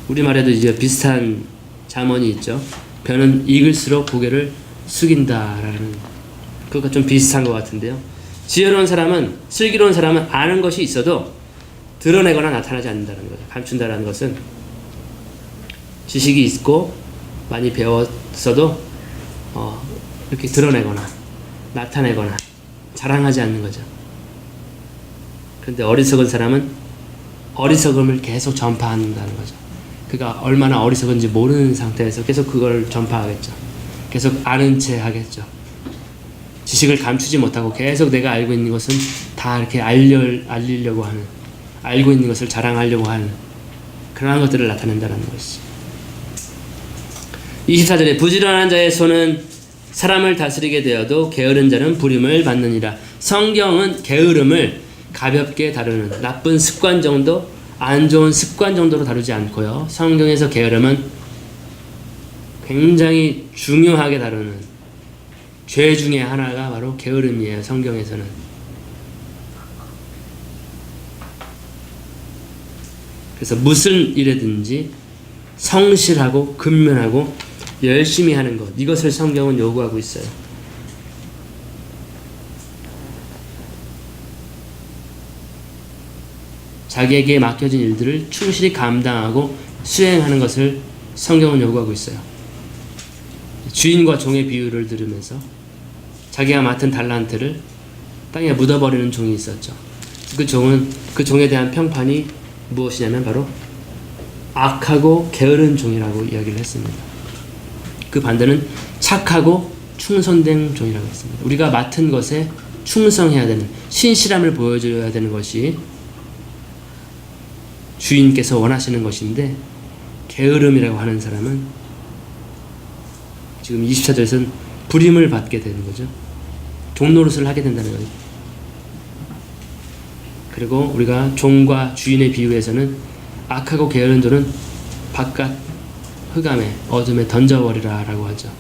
우리말에도 이제 비슷한 잠언이 있죠. 벼는 익을수록 고개를 숙인다라는, 그것과 좀 비슷한 것 같은데요. 지혜로운 사람은, 슬기로운 사람은 아는 것이 있어도 드러내거나 나타나지 않는다는 거죠. 감춘다라는 것은 지식이 있고 많이 배웠어도 이렇게 드러내거나 나타내거나 자랑하지 않는 거죠. 그런데 어리석은 사람은 어리석음을 계속 전파한다는 거죠. 그가 얼마나 어리석은지 모르는 상태에서 계속 그걸 전파하겠죠. 계속 아는 체 하겠죠. 지식을 감추지 못하고 계속 내가 알고 있는 것은 다 이렇게 알리려고 하는, 알고 있는 것을 자랑하려고 하는 그러한 것들을 나타낸다는 것이죠. 24절에 부지런한 자의 손은 사람을 다스리게 되어도 게으른 자는 부림을 받느니라. 성경은 게으름을 가볍게 다루는 나쁜 습관 정도, 안 좋은 습관 정도로 다루지 않고요. 성경에서 게으름은 굉장히 중요하게 다루는 죄 중에 하나가 바로 게으름이에요. 성경에서는. 그래서 무슨 일이든지 성실하고 근면하고 열심히 하는 것, 이것을 성경은 요구하고 있어요. 자기에게 맡겨진 일들을 충실히 감당하고 수행하는 것을 성경은 요구하고 있어요. 주인과 종의 비유를 들으면서 자기가 맡은 달란트를 땅에 묻어버리는 종이 있었죠. 그 종에 대한 평판이 무엇이냐면 바로 악하고 게으른 종이라고 이야기를 했습니다. 그 반대는 착하고 충성된 종이라고 했습니다. 우리가 맡은 것에 충성해야 되는, 신실함을 보여줘야 되는 것이 주인께서 원하시는 것인데, 게으름이라고 하는 사람은 지금 20차절에서는 불임을 받게 되는 거죠. 종노릇을 하게 된다는 거예요. 그리고 우리가 종과 주인의 비유에서는 악하고 게으른 종은 바깥 흑암에 어둠에 던져버리라 라고 하죠.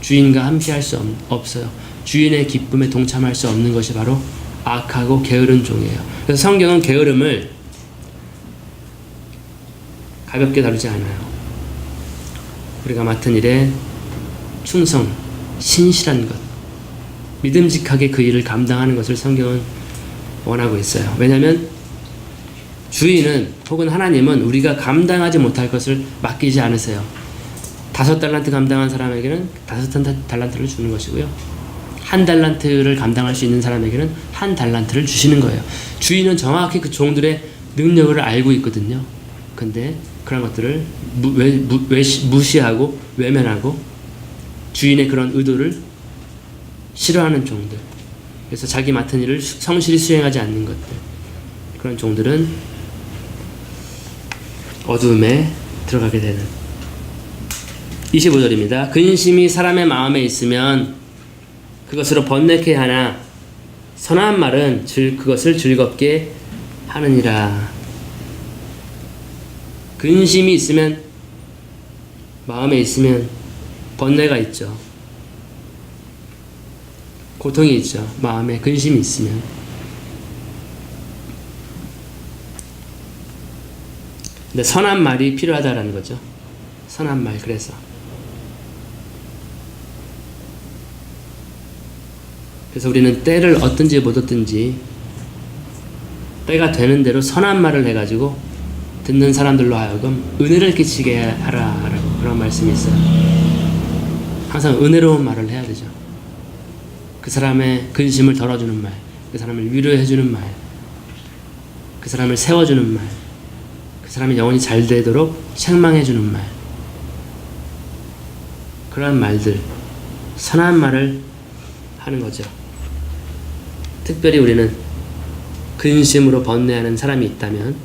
주인과 함께할 수 없어요. 주인의 기쁨에 동참할 수 없는 것이 바로 악하고 게으른 종이에요. 그래서 성경은 게으름을 가볍게 다루지 않아요. 우리가 맡은 일에 충성, 신실한 것, 믿음직하게 그 일을 감당하는 것을 성경은 원하고 있어요. 왜냐하면 주인은 혹은 하나님은 우리가 감당하지 못할 것을 맡기지 않으세요. 5달란트 감당한 사람에게는 5달란트를 주는 것이고요. 1달란트를 감당할 수 있는 사람에게는 1달란트를 주시는 거예요. 주인은 정확히 그 종들의 능력을 알고 있거든요. 근데 그런 것들을 무시하고 외면하고 주인의 그런 의도를 싫어하는 종들, 그래서 자기 맡은 일을 성실히 수행하지 않는 것들, 그런 종들은 어두움에 들어가게 되는. 25절입니다. 근심이 사람의 마음에 있으면 그것으로 번뇌케 하나 선한 말은 그것을 즐겁게 하느니라. 근심이 있으면, 마음에 있으면 번뇌가 있죠. 고통이 있죠. 마음에 근심이 있으면. 근데 선한 말이 필요하다라는 거죠. 선한 말. 그래서 우리는 때를 얻든지 못 얻든지 때가 되는 대로 선한 말을 해가지고 듣는 사람들로 하여금 은혜를 끼치게 하라라고 그런 말씀이 있어요. 항상 은혜로운 말을 해야 되죠. 그 사람의 근심을 덜어주는 말, 그 사람을 위로해주는 말, 그 사람을 세워주는 말, 그 사람의 영혼이 잘 되도록 책망해주는 말, 그러한 말들, 선한 말을 하는 거죠. 특별히 우리는 근심으로 번뇌하는 사람이 있다면,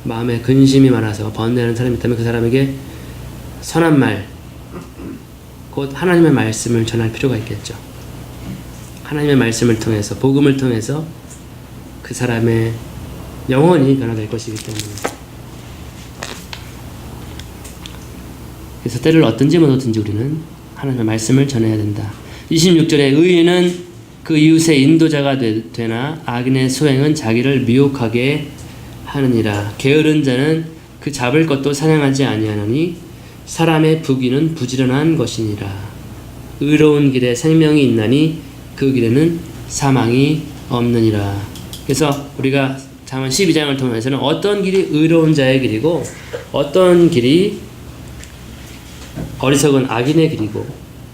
마음에 근심이 많아서 번뇌하는 사람이 있다면 그 사람에게 선한 말, 곧 하나님의 말씀을 전할 필요가 있겠죠. 하나님의 말씀을 통해서, 복음을 통해서 그 사람의 영혼이 변화될 것이기 때문에. 그래서 때를 얻든지 못 얻든지 우리는 하나님의 말씀을 전해야 된다. 26절에 의인은 그 이웃의 인도자가 되나 악인의 소행은 자기를 미혹하게 하느니라. 게으른 자는 그 잡을 것도 사냥하지 아니하나니 사람의 부귀는 부지런한 것이니라. 의로운 길에 생명이 있나니 그 길에는 사망이 없느니라. 그래서 우리가 잠언 12장을 통해서는 어떤 길이 의로운 자의 길이고 어떤 길이 어리석은 악인의 길이고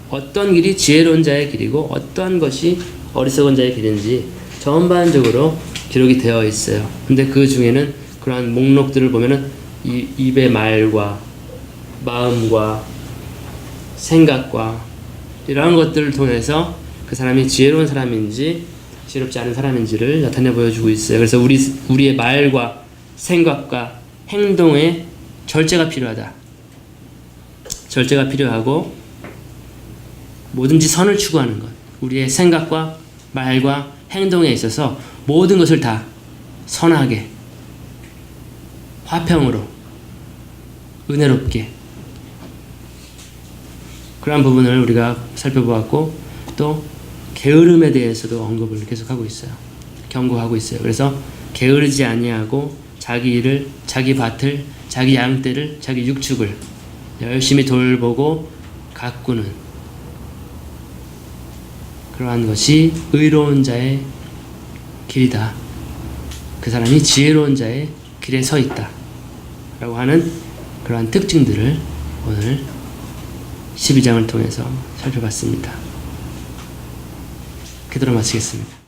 어떤 길이 지혜로운 자의 길이고 어떤 것이 어리석은 자의 길인지 전반적으로 기록이 되어 있어요. 근데 그 중에는 그러한 목록들을 보면은 입의 말과 마음과 생각과 이러한 것들을 통해서 그 사람이 지혜로운 사람인지 지혜롭지 않은 사람인지를 나타내 보여주고 있어요. 그래서 우리의 말과 생각과 행동에 절제가 필요하다. 절제가 필요하고 뭐든지 선을 추구하는 것, 우리의 생각과 말과 행동에 있어서 모든 것을 다 선하게, 화평으로, 은혜롭게, 그러한 부분을 우리가 살펴보았고, 또 게으름에 대해서도 언급을 계속하고 있어요. 경고하고 있어요. 그래서 게으르지 아니하고 자기 일을, 자기 밭을, 자기 양떼를, 자기 육축을 열심히 돌보고 가꾸는 그러한 것이 의로운 자의 길이다. 그 사람이 지혜로운 자의 길에 서 있다 라고 하는 그러한 특징들을 오늘 12장을 통해서 살펴봤습니다. 기도로 마치겠습니다.